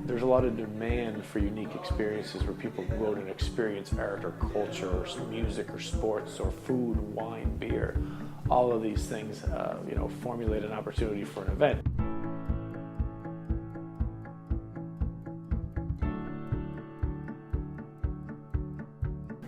There's a lot of demand for unique experiences where people can go out and experience art or culture or music or sports or food, wine, beer. All of these things, formulate an opportunity for an event.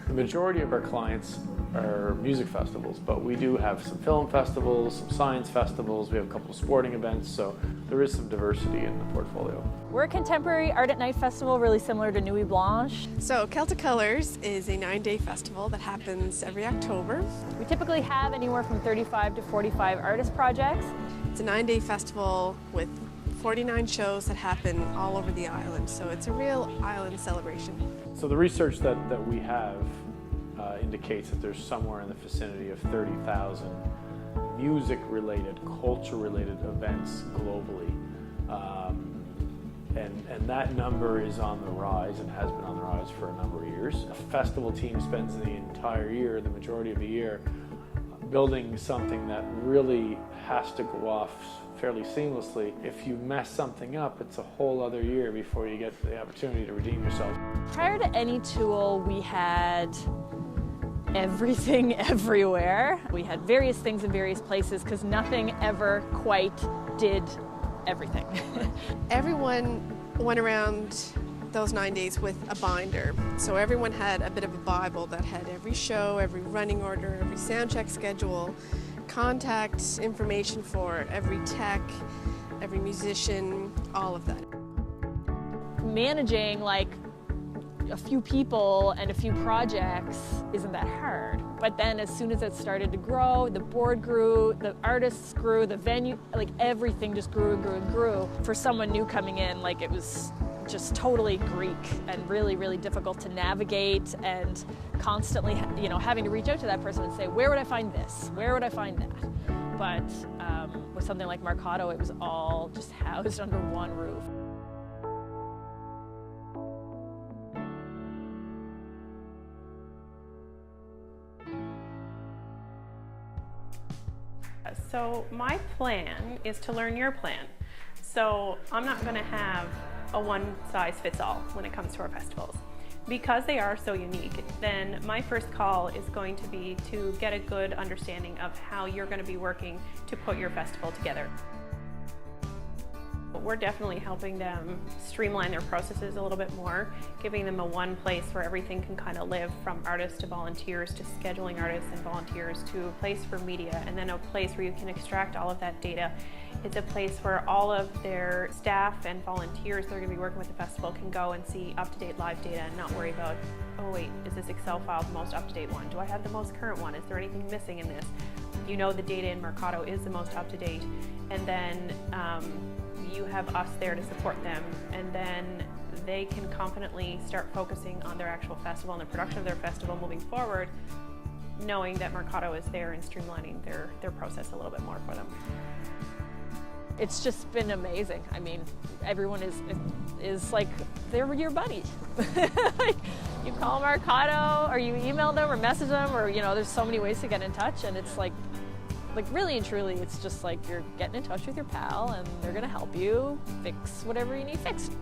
The majority of our clients are music festivals, but we do have some film festivals, some science festivals, we have a couple of sporting events, so there is some diversity in the portfolio. We're a contemporary art at night festival, really similar to Nuit Blanche. So Celtic Colors is a 9-day festival that happens every October. We typically have anywhere from 35 to 45 artist projects. It's a 9-day festival with 49 shows that happen all over the island, so it's a real island celebration. So the research that we have indicates that there's somewhere in the vicinity of 30,000 music-related, culture-related events globally. And that number is on the rise and has been on the rise for a number of years. A festival team spends the entire year, the majority of the year, building something that really has to go off fairly seamlessly. If you mess something up, it's a whole other year before you get the opportunity to redeem yourself. Prior to any tool, we had everything everywhere. We had various things in various places because nothing ever quite did everything. Everyone went around those 9 days with a binder. So everyone had a bit of a Bible that had every show, every running order, every sound check schedule, contact information for every tech, every musician, all of that. Managing like a few people and a few projects isn't that hard. But then as soon as it started to grow, the board grew, the artists grew, the venue, like everything just grew and grew and grew. For someone new coming in, like it was just totally Greek and really, really difficult to navigate and constantly, having to reach out to that person and say, where would I find this? Where would I find that? But with something like Marcato, it was all just housed under one roof. So my plan is to learn your plan. So I'm not going to have a one-size-fits-all when it comes to our festivals. Because they are so unique, then my first call is going to be to get a good understanding of how you're going to be working to put your festival together. We're definitely helping them streamline their processes a little bit more, giving them a one place where everything can kind of live, from artists to volunteers to scheduling artists and volunteers, to a place for media, and then a place where you can extract all of that data. It's a place where all of their staff and volunteers that are going to be working with the festival can go and see up-to-date live data and not worry about, oh wait, is this Excel file the most up-to-date one? Do I have the most current one? Is there anything missing in this? You know the data in Marcato is the most up-to-date, and then you have us there to support them, and then they can confidently start focusing on their actual festival and the production of their festival moving forward, knowing that Marcato is there and streamlining their process a little bit more for them. It's just been amazing. I mean, everyone is like, they're your buddy. Like, you call Marcato, or you email them or message them, or there's so many ways to get in touch, and it's like really and truly, it's just like you're getting in touch with your pal and they're gonna help you fix whatever you need fixed.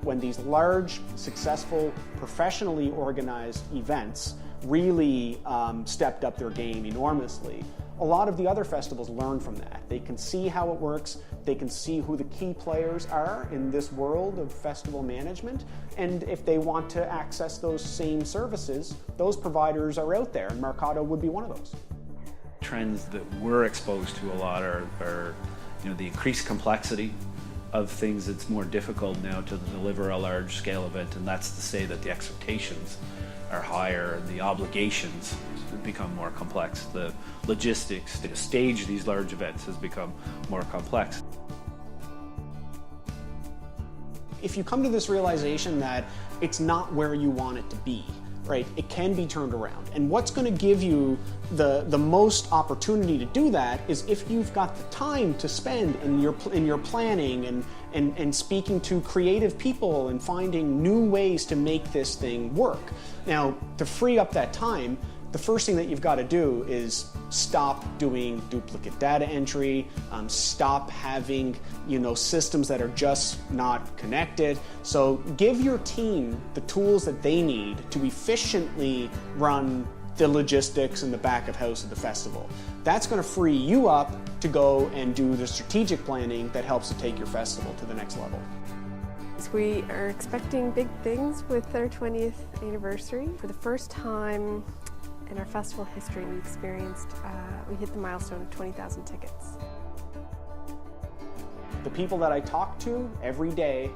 When these large, successful, professionally organized events really stepped up their game enormously, a lot of the other festivals learn from that. They can see how it works, they can see who the key players are in this world of festival management, and if they want to access those same services, those providers are out there, and Marcato would be one of those. Trends that we're exposed to a lot are the increased complexity of things. It's more difficult now to deliver a large scale event, and that's to say that the expectations are higher and the obligations become more complex. The logistics to stage these large events has become more complex. If you come to this realization that it's not where you want it to be, right, it can be turned around. And what's going to give you the most opportunity to do that is if you've got the time to spend in your planning and speaking to creative people and finding new ways to make this thing work. Now, to free up that time, the first thing that you've got to do is stop doing duplicate data entry, stop having, systems that are just not connected. So give your team the tools that they need to efficiently run the logistics and the back of house of the festival. That's going to free you up to go and do the strategic planning that helps to take your festival to the next level. We are expecting big things with our 20th anniversary. For the first time in our festival history, we hit the milestone of 20,000 tickets. The people that I talk to every day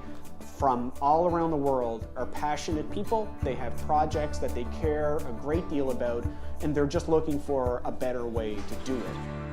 from all around the world are passionate people. They have projects that they care a great deal about, and they're just looking for a better way to do it.